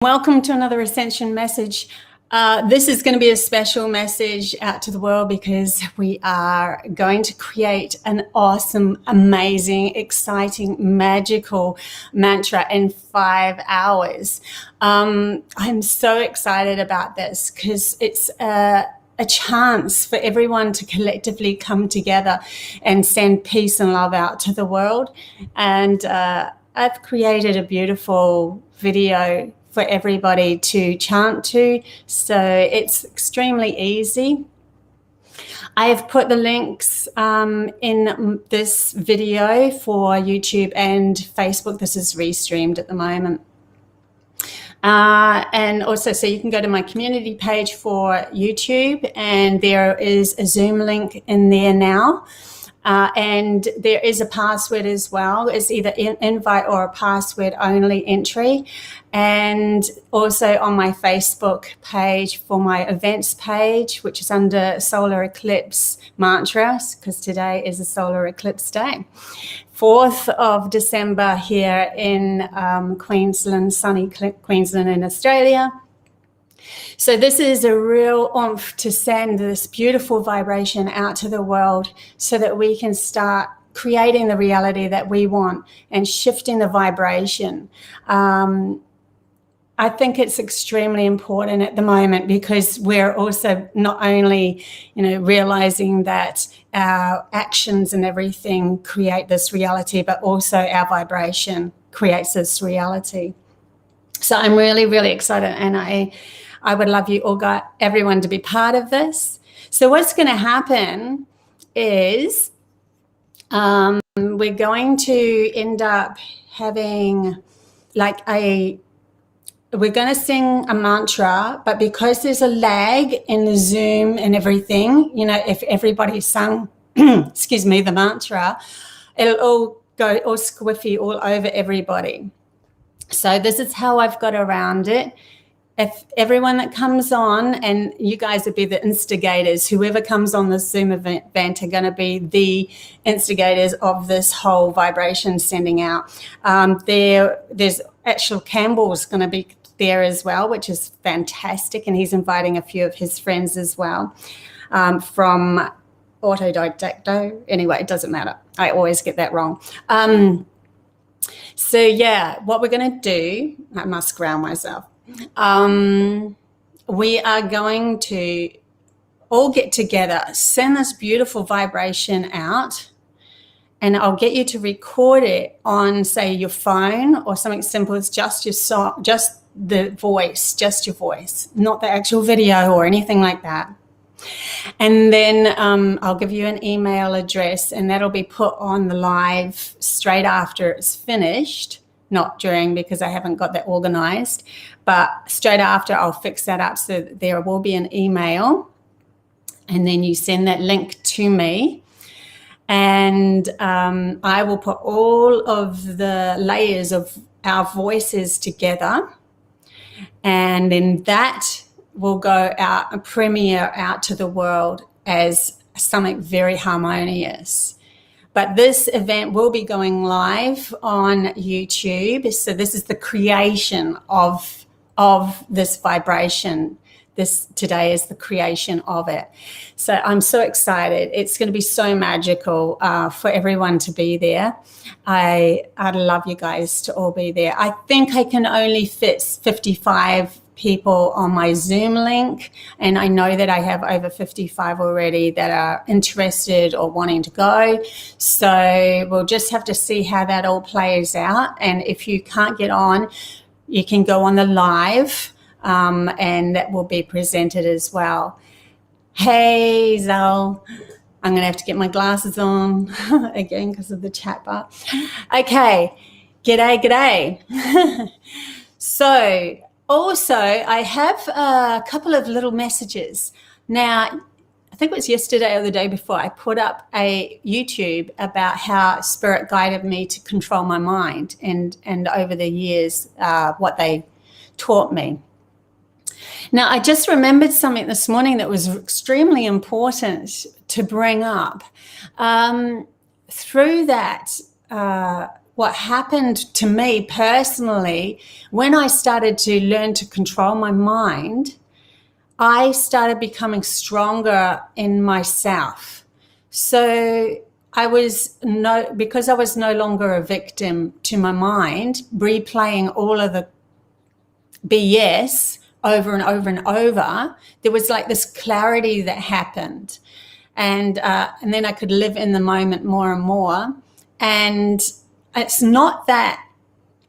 Welcome to another Ascension message. This is going to be a special message out to the world because we are going to create an awesome, amazing, exciting, magical mantra in 5 hours. I'm so excited about this because it's a chance for everyone to collectively come together and send peace and love out to the world. And I've created a beautiful video for everybody to chant to, so it's extremely easy. I have put the links in this video for YouTube and Facebook. This is restreamed at the moment. And also, so you can go to my community page for YouTube, and there is a Zoom link in there now. And there is a password as well. It's either an invite or a password only entry. And also on my Facebook page for my events page, which is under solar eclipse mantras, because today is a solar eclipse day. 4th of December here in Queensland, sunny Queensland in Australia. So this is a real oomph to send this beautiful vibration out to the world so that we can start creating the reality that we want and shifting the vibration. I think it's extremely important at the moment because we're also not only, realizing that our actions and everything create this reality, but also our vibration creates this reality. So I'm really, really excited, and I would love you all, everyone, to be part of this. So what's going to happen is we're going to end up having we're going to sing a mantra, but because there's a lag in the Zoom and everything, if everybody sung, excuse me, the mantra, it'll all go all squiffy all over everybody. So this is how I've got around it. If everyone that comes on, and you guys would be the instigators, whoever comes on this Zoom event are going to be the instigators of this whole vibration sending out. There's actual Campbell's going to be there as well, which is fantastic, and he's inviting a few of his friends as well from Autodidacto. Anyway, it doesn't matter. I always get that wrong. So yeah, what we're going to do, I must ground myself. We are going to all get together, send this beautiful vibration out, and I'll get you to record it on, say, your phone or something simple as just your song, just the voice, just your voice, not the actual video or anything like that. And then I'll give you an email address, and that'll be put on the live straight after it's finished. Not during, because I haven't got that organized, but straight after I'll fix that up so that there will be an email, and then you send that link to me, and I will put all of the layers of our voices together, and then that will go out, a premiere out to the world as something very harmonious. But this event will be going live on YouTube. So this is the creation of this vibration. Today is the creation of it. So I'm so excited. It's going to be so magical for everyone to be there. I'd love you guys to all be there. I think I can only fit 55 people on my Zoom link, and I know that I have over 55 already that are interested or wanting to go. So we'll just have to see how that all plays out, and if you can't get on, you can go on the live, and that will be presented as well. Hey Zal, I'm gonna have to get my glasses on again because of the chat bar. Okay, g'day. So also, I have a couple of little messages. Now, I think it was yesterday or the day before, I put up a YouTube about how Spirit guided me to control my mind and over the years, what they taught me. Now, I just remembered something this morning that was extremely important to bring up. Through that, what happened to me personally, when I started to learn to control my mind, I started becoming stronger in myself. So because I was no longer a victim to my mind, replaying all of the BS over and over and over, there was like this clarity that happened. And then I could live in the moment more and more. And it's not that,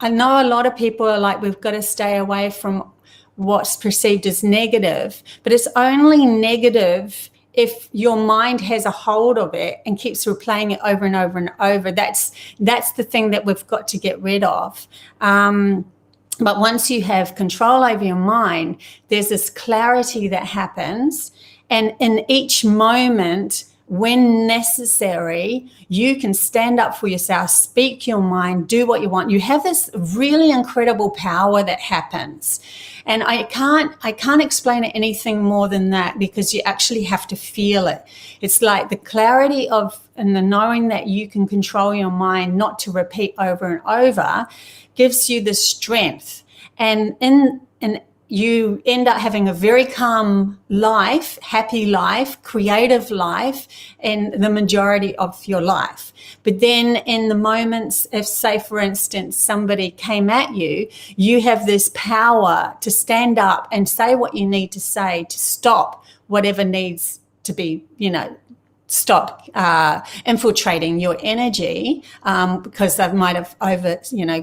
I know a lot of people are like, we've got to stay away from what's perceived as negative, but it's only negative if your mind has a hold of it and keeps replaying it over and over and over. That's the thing that we've got to get rid of. But once you have control over your mind, there's this clarity that happens. And in each moment, when necessary, you can stand up for yourself, speak your mind, do what you want. You have this really incredible power that happens. And I can't explain it anything more than that, because you actually have to feel it. It's like the clarity and the knowing that you can control your mind not to repeat over and over gives you the strength. And you end up having a very calm life, happy life, creative life in the majority of your life. But then in the moments, if say, for instance, somebody came at you, you have this power to stand up and say what you need to say to stop whatever needs to be, stop infiltrating your energy, because they might have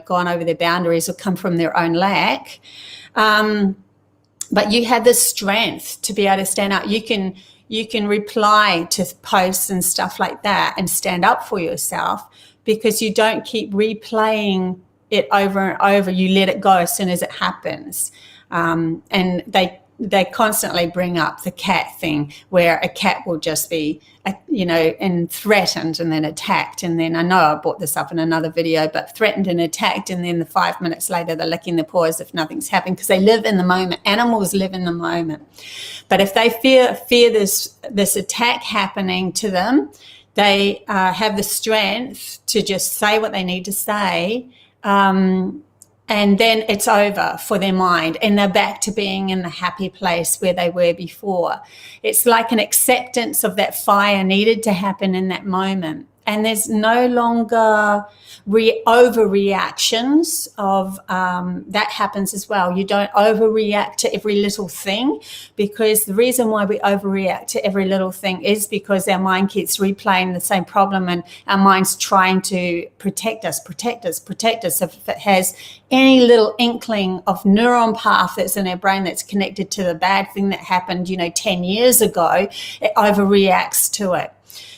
gone over their boundaries or come from their own lack. But you have the strength to be able to stand up. You can reply to posts and stuff like that and stand up for yourself, because you don't keep replaying it over and over. You let it go as soon as it happens. And they constantly bring up the cat thing, where a cat will just be, and threatened and then attacked. And then I know I brought this up in another video, but threatened and attacked. And then 5 minutes later, they're licking their paws if nothing's happened, because they live in the moment. Animals live in the moment. But if they fear this attack happening to them, they have the strength to just say what they need to say. And then it's over for their mind, and they're back to being in the happy place where they were before. It's like an acceptance of that fire needed to happen in that moment. And there's no longer overreactions of that happens as well. You don't overreact to every little thing, because the reason why we overreact to every little thing is because our mind keeps replaying the same problem, and our mind's trying to protect us. If it has any little inkling of neuron path that's in our brain that's connected to the bad thing that happened, 10 years ago, it overreacts to it.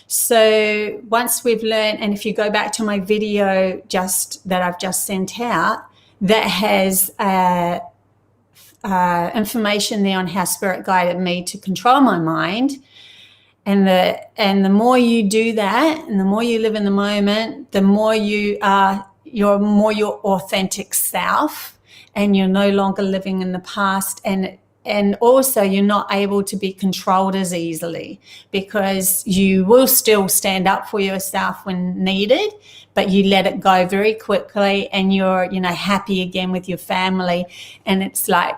So once we've learned, and if you go back to my video that I've just sent out, that has information there on how Spirit guided me to control my mind. And the more you do that, and the more you live in the moment, the more you're more your authentic self, and you're no longer living in the past. And also you're not able to be controlled as easily, because you will still stand up for yourself when needed, but you let it go very quickly, and you're, happy again with your family. And it's like,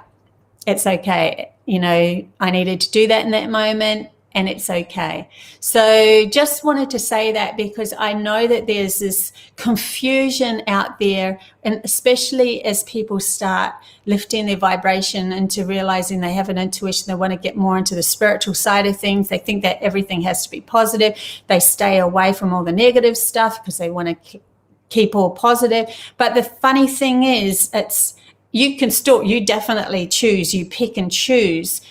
it's okay. I needed to do that in that moment, and it's okay. So just wanted to say that, because I know that there's this confusion out there, and especially as people start lifting their vibration into realizing they have an intuition, they want to get more into the spiritual side of things. They think that everything has to be positive. They stay away from all the negative stuff because they want to keep all positive. But the funny thing is, you definitely choose, you pick and choose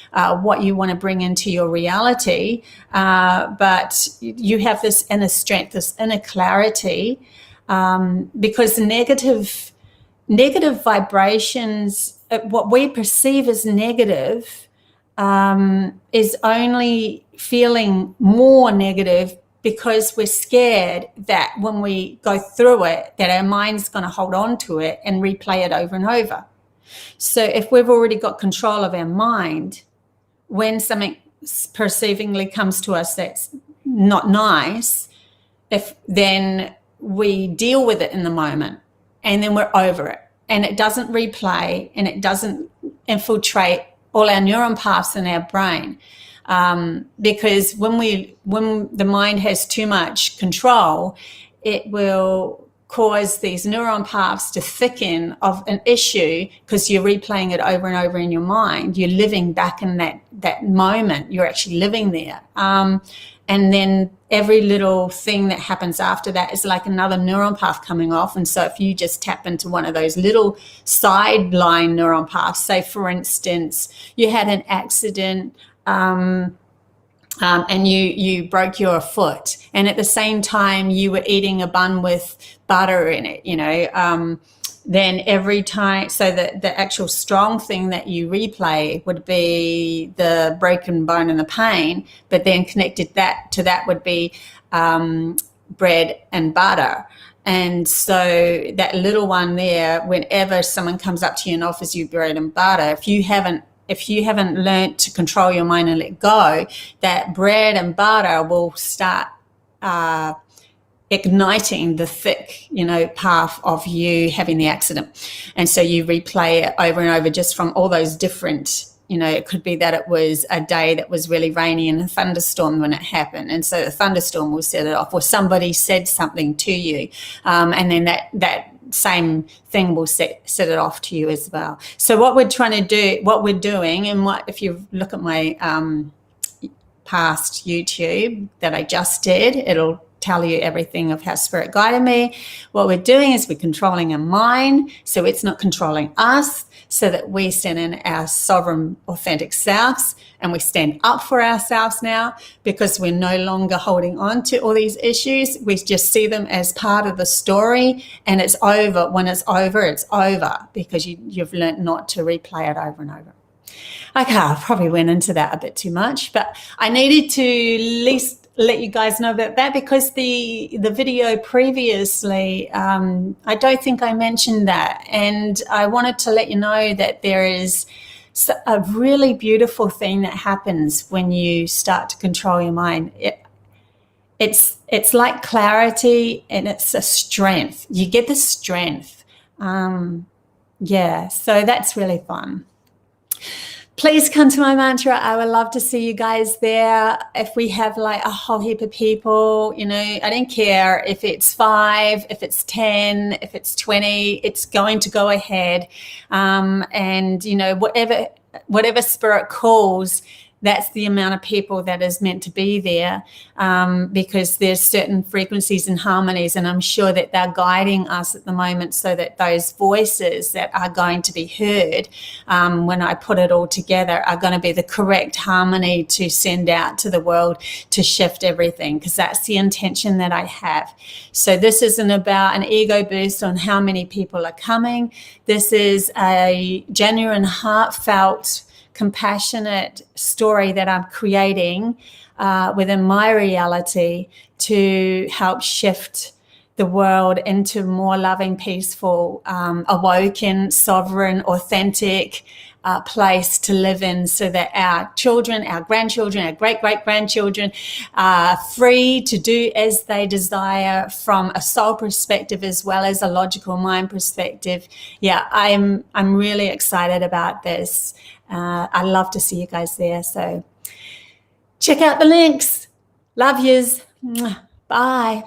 what you want to bring into your reality. But you have this inner strength, this inner clarity, because negative vibrations, what we perceive as negative, is only feeling more negative, because we're scared that when we go through it, that our mind's going to hold on to it and replay it over and over. So if we've already got control of our mind, when something perceivingly comes to us that's not nice, then we deal with it in the moment, and then we're over it, and it doesn't replay, and it doesn't infiltrate all our neuron paths in our brain. Because when the mind has too much control, it will cause these neuron paths to thicken of an issue, because you're replaying it over and over in your mind. You're living back in that moment. You're actually living there. And then every little thing that happens after that is like another neuron path coming off. And so if you just tap into one of those little sideline neuron paths, say, for instance, you had an accident, and you broke your foot, and at the same time you were eating a bun with butter in it, then every time, so the actual strong thing that you replay would be the broken bone and the pain, but then connected to that would be bread and butter. And so that little one there, whenever someone comes up to you and offers you bread and butter, if you haven't learned to control your mind and let go, that bread and butter will start igniting the thick, path of you having the accident. And so you replay it over and over, just from all those different, it could be that it was a day that was really rainy and a thunderstorm when it happened. And so the thunderstorm will set it off, or somebody said something to you. And then that same thing will set it off to you as well. So what we're doing, and if you look at my past YouTube that I just did, it'll tell you everything of how Spirit guided me. What we're doing is we're controlling our mind, so it's not controlling us, so that we stand in our sovereign, authentic selves, and we stand up for ourselves now, because we're no longer holding on to all these issues. We just see them as part of the story, and it's over. When it's over, because you've learned not to replay it over and over. Okay, I probably went into that a bit too much, but I needed to at least let you guys know about that, because the video previously, I don't think I mentioned that, and I wanted to let you know that there is a really beautiful thing that happens when you start to control your mind. It's like clarity, and it's a strength. You get the strength. So that's really fun. Please come to my mantra. I would love to see you guys there. If we have like a whole heap of people, I don't care if it's 5, if it's 10, if it's 20, it's going to go ahead. And whatever Spirit calls, that's the amount of people that is meant to be there, because there's certain frequencies and harmonies, and I'm sure that they're guiding us at the moment, so that those voices that are going to be heard, when I put it all together, are going to be the correct harmony to send out to the world to shift everything, because that's the intention that I have. So this isn't about an ego boost on how many people are coming. This is a genuine, heartfelt, compassionate story that I'm creating within my reality to help shift the world into more loving, peaceful, awoken, sovereign, authentic place to live in, so that our children, our grandchildren, our great-great-grandchildren are free to do as they desire from a soul perspective as well as a logical mind perspective. I'm really excited about this. I'd love to see you guys there. So check out the links. Love yous. Bye.